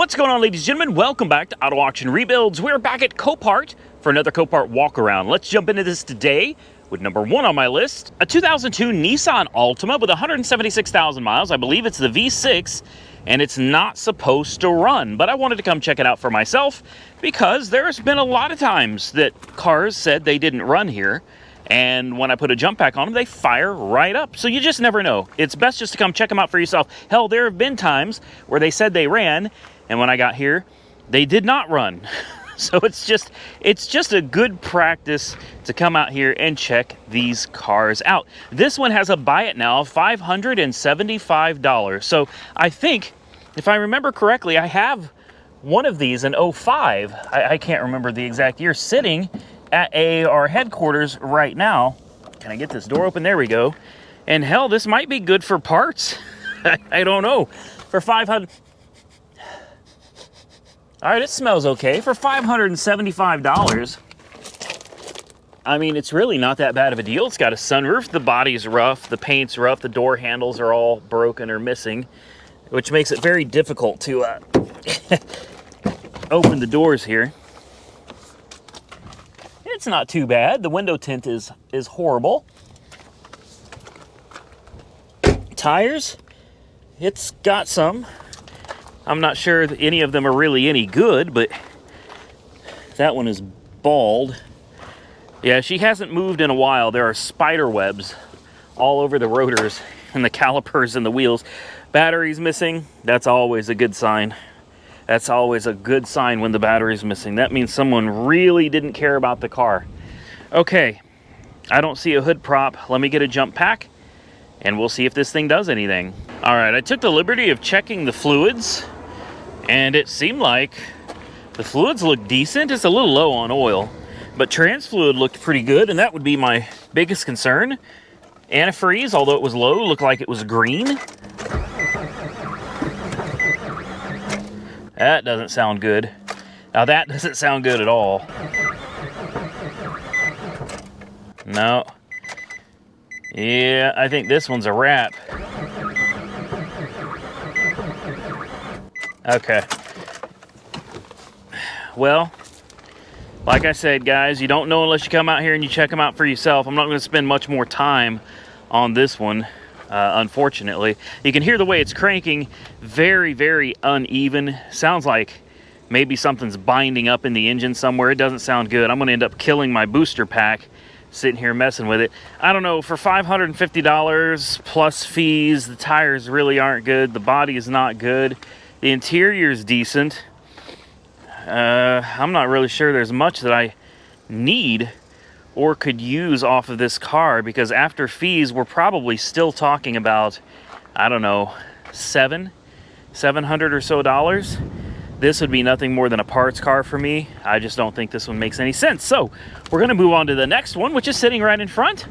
What's going on, ladies and gentlemen? Welcome back to Auto Auction Rebuilds. We're back at Copart for another Copart walk around. Let's jump into this today with number one on my list, a 2002 Nissan Altima with 176,000 miles. I believe it's the V6, and it's not supposed to run, but I wanted to come check it out for myself because there's been a lot of times that cars said they didn't run here, and when I put a jump pack on them, they fire right up. So you just never know. It's best just to come check them out for yourself. Hell, there have been times where they said they ran, and when I got here, they did not run. So it's just a good practice to come out here and check these cars out. This one has a buy it now of $575. So I think, if I remember correctly, I have one of these in 05. I can't remember the exact year, sitting at our headquarters right now. Can I get this door open? There we go. And hell, this might be good for parts. I don't know. For 500. All right, it smells okay. For $575, I mean, it's really not that bad of a deal. It's got a sunroof, the body's rough, the paint's rough, the door handles are all broken or missing, which makes it very difficult to open the doors here. It's not too bad. The window tint is horrible. Tires, it's got some. I'm not sure that any of them are really any good, but that one is bald. Yeah, she hasn't moved in a while. There are spider webs all over the rotors and the calipers and the wheels. Battery's missing. That's always a good sign. That's always a good sign when the battery's missing. That means someone really didn't care about the car. Okay, I don't see a hood prop. Let me get a jump pack, and we'll see if this thing does anything. All right, I took the liberty of checking the fluids, and it seemed like the fluids look decent. It's a little low on oil, but trans fluid looked pretty good, and that would be my biggest concern. Antifreeze, although it was low, looked like it was green. That doesn't sound good. Now that doesn't sound good at all. No. Yeah, I think this one's a wrap. Okay. Well, like I said, guys, you don't know unless you come out here and you check them out for yourself. I'm not going to spend much more time on this one, unfortunately. You can hear the way it's cranking. Very, very uneven. Sounds like maybe something's binding up in the engine somewhere. It doesn't sound good. I'm going to end up killing my booster pack sitting here messing with it. I don't know, for $550 plus fees, the tires really aren't good. The body is not good. The interior is decent. I'm not really sure there's much that I need or could use off of this car, because after fees, we're probably still talking about, I don't know, $700 or so dollars. This would be nothing more than a parts car for me. I just don't think this one makes any sense. So we're going to move on to the next one, which is sitting right in front.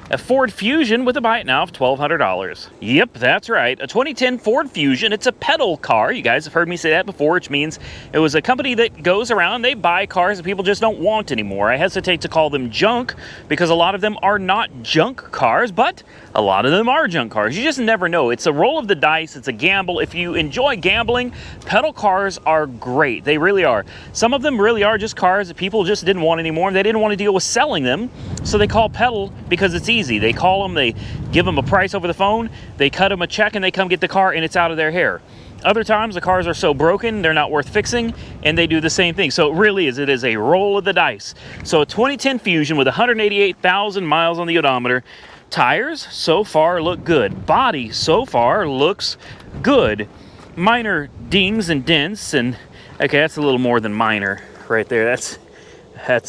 A Ford Fusion with a buy it now of $1,200. Yep, that's right. A 2010 Ford Fusion. It's a pedal car. You guys have heard me say that before, which means it was a company that goes around, they buy cars that people just don't want anymore. I hesitate to call them junk because a lot of them are not junk cars, but a lot of them are junk cars. You just never know. It's a roll of the dice. It's a gamble. If you enjoy gambling, pedal cars are great. They really are. Some of them really are just cars that people just didn't want anymore. They didn't want to deal with selling them, so they call pedal because it's easy. They call them, they give them a price over the phone, they cut them a check, and they come get the car, and it's out of their hair. Other times, the cars are so broken, they're not worth fixing, and they do the same thing. So it really is. It is a roll of the dice. So a 2010 Fusion with 188,000 miles on the odometer. Tires, so far, look good. Body, so far, looks good. Minor dings and dents, and okay, that's a little more than minor right there. That's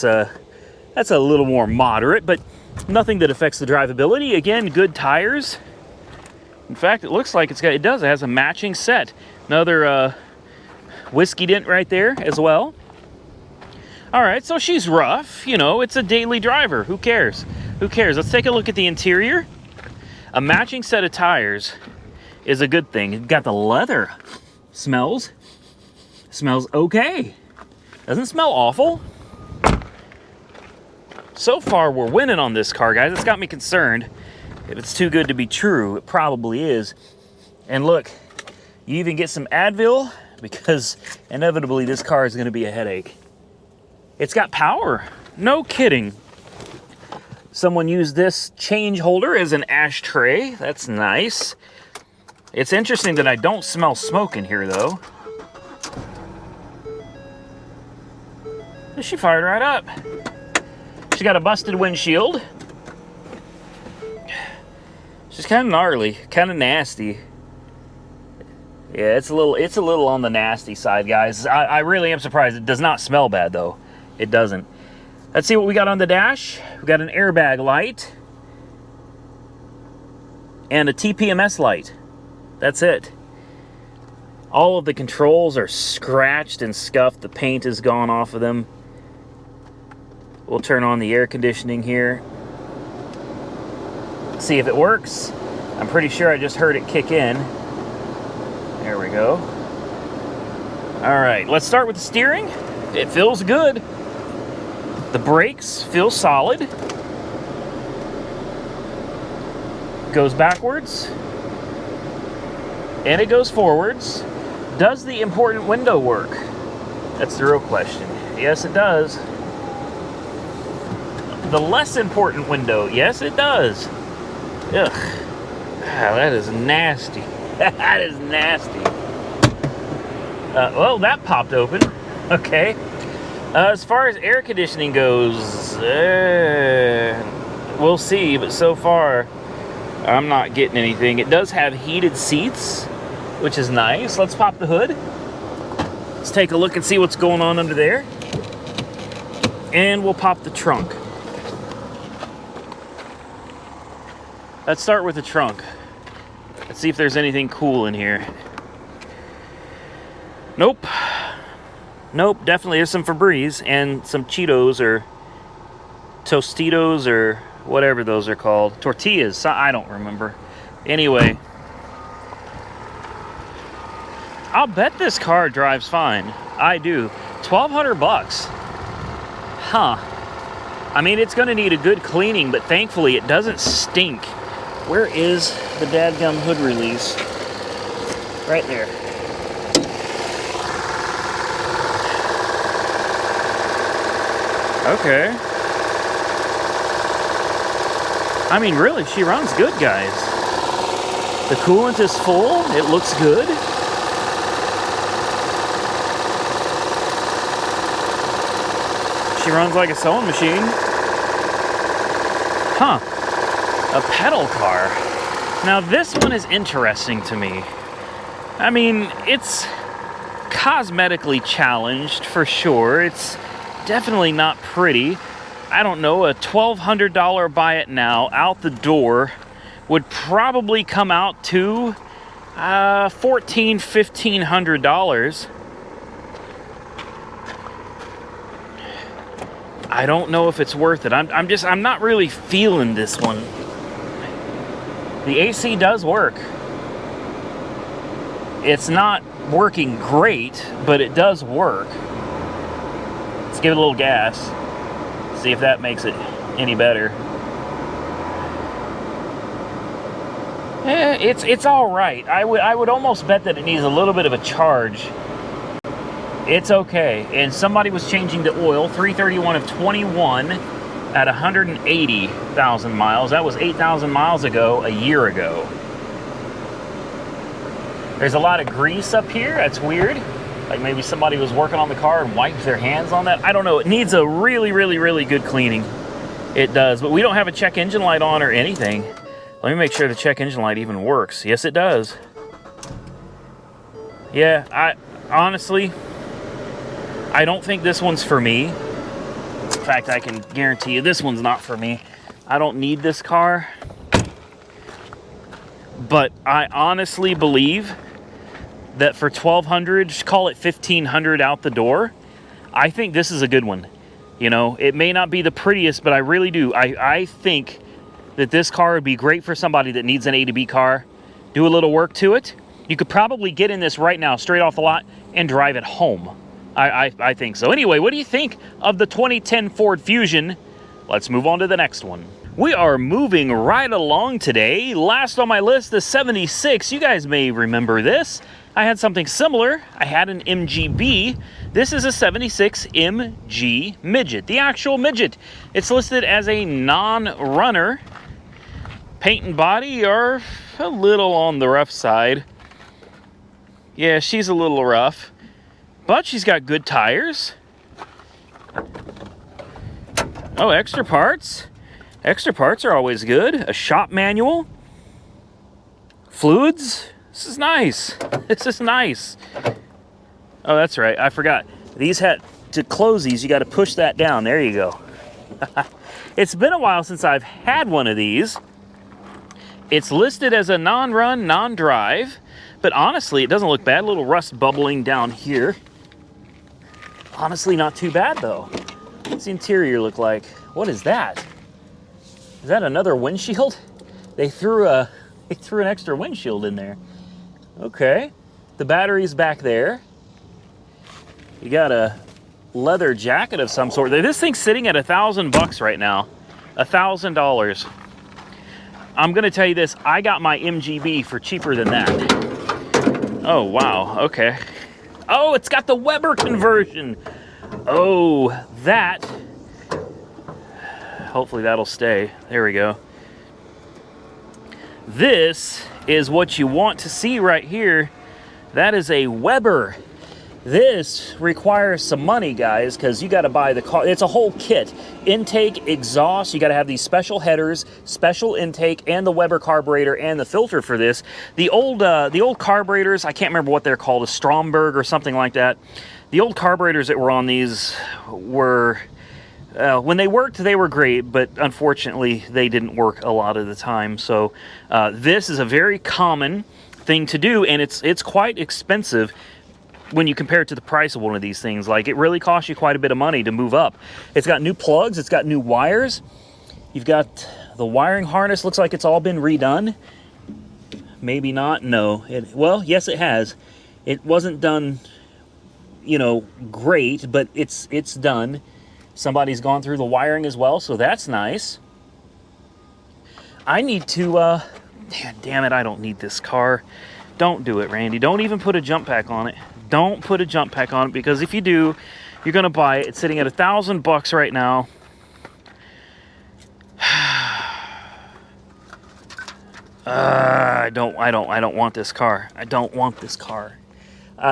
a little more moderate, but nothing that affects the drivability. Again, good tires. In fact, it looks like it has a matching set. Another whiskey dent right there as well. All right, so she's rough. You know, it's a daily driver. Who cares? Who cares? Let's take a look at the interior. A matching set of tires is a good thing. You've got the leather. Smells okay. Doesn't smell awful. So far, we're winning on this car, guys. It's got me concerned. If it's too good to be true, it probably is. And look, you even get some Advil because inevitably this car is going to be a headache. It's got power. No kidding. Someone used this change holder as an ashtray. That's nice. It's interesting that I don't smell smoke in here, though. She fired right up. She got a busted windshield. She's kind of gnarly, kind of nasty. Yeah, it's a little on the nasty side, guys. I really am surprised. It does not smell bad, though. It doesn't. Let's see what we got on the dash. We got an airbag light and a TPMS light. That's it. All of the controls are scratched and scuffed. The paint has gone off of them. We'll turn on the air conditioning here. See if it works. I'm pretty sure I just heard it kick in. There we go. All right, let's start with the steering. It feels good. The brakes feel solid. Goes backwards. And it goes forwards. Does the important window work? That's the real question. Yes, it does. The less important window, yes, it does. Ugh. Ah, that is nasty. That is nasty. Well, that popped open. Okay. As far as air conditioning goes, we'll see, but so far, I'm not getting anything. It does have heated seats, which is nice. Let's pop the hood. Let's take a look and see what's going on under there. And we'll pop the trunk. Let's start with the trunk. Let's see if there's anything cool in here. Nope. Nope, definitely there's some Febreze and some Cheetos or Tostitos or whatever those are called. Tortillas, I don't remember. Anyway, I'll bet this car drives fine. I do. 1,200 bucks. Huh. I mean, it's going to need a good cleaning, but thankfully it doesn't stink. Where is the dadgum hood release? Right there. Okay. I mean, really, she runs good, guys. The coolant is full. It looks good. She runs like a sewing machine. Huh. A pedal car. Now, this one is interesting to me. I mean, it's cosmetically challenged for sure. It's definitely not pretty. I don't know, a $1,200 buy it now out the door would probably come out to $1,500. I don't know if it's worth it. I'm not really feeling this one. The AC does work. It's not working great, but it does work. Let's give it a little gas. See if that makes it any better. It's all right. I would almost bet that it needs a little bit of a charge. It's okay. And somebody was changing the oil, 331 of 21 at 180,000 miles. That was 8,000 miles ago, a year ago. There's a lot of grease up here. That's weird. Like maybe somebody was working on the car and wiped their hands on that. I don't know. It needs a really, really, really good cleaning. It does. But we don't have a check engine light on or anything. Let me make sure the check engine light even works. Yes, it does. Yeah, honestly, I don't think this one's for me. In fact, I can guarantee you this one's not for me. I don't need this car. But I honestly believe that for $1,200, just call it $1,500 out the door, I think this is a good one. You know, it may not be the prettiest, but I really do. I think that this car would be great for somebody that needs an A to B car. Do a little work to it. You could probably get in this right now, straight off the lot, and drive it home. I think so. Anyway, what do you think of the 2010 Ford Fusion? Let's move on to the next one. We are moving right along today. Last on my list, the 76. You guys may remember this. I had something similar. I had an MGB. This is a 76 MG Midget, the actual Midget. It's listed as a non-runner. Paint and body are a little on the rough side. Yeah, she's a little rough, but she's got good tires. Oh, extra parts. Extra parts are always good. A shop manual. Fluids. This is nice. This is nice. Oh, that's right. I forgot. These had to close these. You got to push that down. There you go. It's been a while since I've had one of these. It's listed as a non-run, non-drive, but honestly, it doesn't look bad. A little rust bubbling down here. Honestly, not too bad though. What's the interior look like? What is that? Is that another windshield? They threw an extra windshield in there. Okay. The battery's back there. You got a leather jacket of some sort. This thing's sitting at $1,000 right now. $1,000. I'm gonna tell you this, I got my MGB for cheaper than that. Oh, wow, okay. Oh, it's got the Weber conversion. Oh, that. Hopefully that'll stay. There we go. This is what you want to see right here. That is a Weber. This requires some money, guys, because you got to buy the car. It's a whole kit. Intake, exhaust, you got to have these special headers, special intake, and the Weber carburetor and the filter for this. The old carburetors, I can't remember what they're called, a Stromberg or something like that. The old carburetors that were on these were, when they worked, they were great, but unfortunately, they didn't work a lot of the time. So this is a very common thing to do, and it's quite expensive when you compare it to the price of one of these things. Like, it really costs you quite a bit of money to move up. It's got new plugs, it's got new wires. You've got the wiring harness, looks like it's all been redone. Maybe not, no. Well, yes, it has. It wasn't done, you know, great, but it's done. Somebody's gone through the wiring as well, so that's nice. I need to, damn it, I don't need this car. Don't do it, Randy. Don't even put a jump pack on it. Don't put a jump pack on it, because if you do, you're gonna buy it. It's sitting at $1,000 right now. I don't want this car. I don't want this car.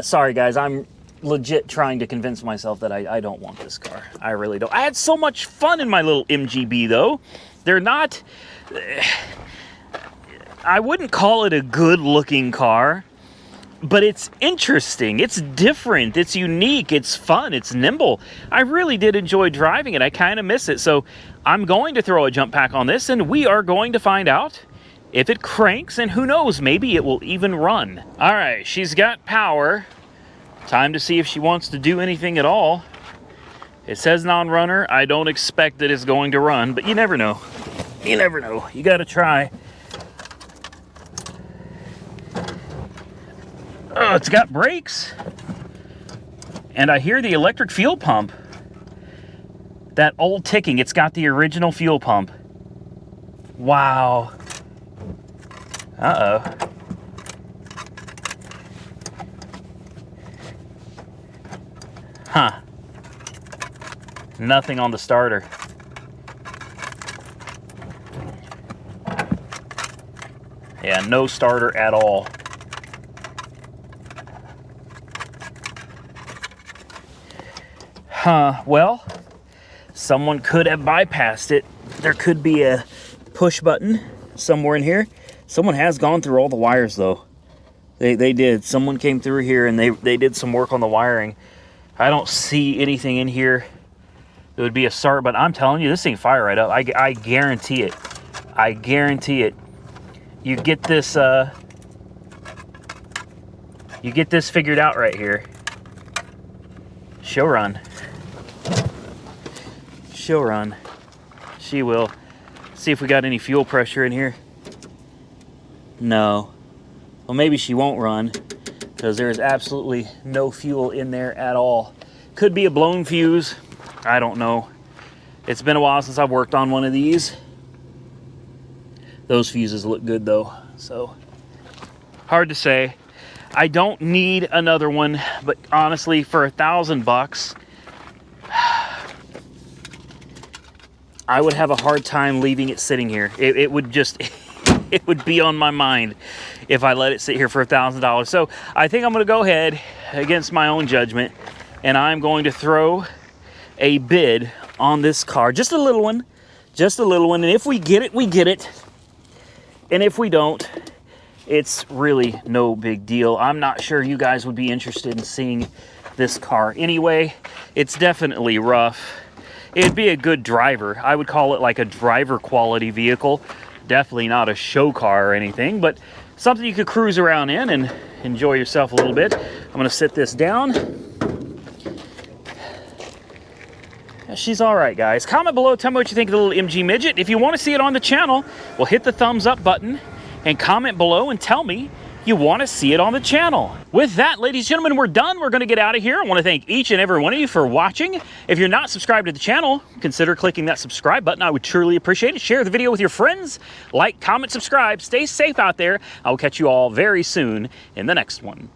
Sorry guys, I'm legit trying to convince myself that I don't want this car. I really don't. I had so much fun in my little MGB though. They're not, I wouldn't call it a good looking car, but it's interesting, it's different, it's unique, it's fun, it's nimble. I really did enjoy driving it. I kind of miss it. So I'm going to throw a jump pack on this, and we are going to find out if it cranks, and who knows, maybe it will even run. All right, she's got power. Time to see if she wants to do anything at all. It says non-runner. I don't expect that it's going to run, but you never know. You never know. You got to try. Oh, it's got brakes. And I hear the electric fuel pump. That old ticking, it's got the original fuel pump. Wow. Uh-oh. Huh. Nothing on the starter. Yeah, no starter at all. Huh, well, someone could have bypassed it. There could be a push button somewhere in here. Someone has gone through all the wires though. They did. Someone came through here and they did some work on the wiring. I don't see anything in here. It would be a start, but I'm telling you, this thing fire right up. I guarantee it. I guarantee it. You get this figured out right here. She'll run. She'll run. She will. See if we got any fuel pressure in here. No. Well, maybe she won't run, because there is absolutely no fuel in there at all. Could be a blown fuse. I don't know. It's been a while since I've worked on one of these. Those fuses look good though, so hard to say. I don't need another one, but honestly, for $1,000, I would have a hard time leaving it sitting here. It would just, it would be on my mind if I let it sit here for $1,000. So I think I'm gonna go ahead against my own judgment, and I'm going to throw a bid on this car. Just a little one, just a little one. And if we get it, we get it. And if we don't, it's really no big deal. I'm not sure you guys would be interested in seeing this car anyway. It's definitely rough. It'd be a good driver. I would call it like a driver quality vehicle. Definitely not a show car or anything, but something you could cruise around in and enjoy yourself a little bit. I'm gonna sit this down. She's all right, guys. Comment below, tell me what you think of the little MG Midget. If you want to see it on the channel, well, hit the thumbs up button and comment below and tell me you want to see it on the channel. With that, ladies and gentlemen, we're done. We're going to get out of here. I want to thank each and every one of you for watching. If you're not subscribed to the channel, consider clicking that subscribe button. I would truly appreciate it. Share the video with your friends. Like, comment, subscribe. Stay safe out there. I will catch you all very soon in the next one.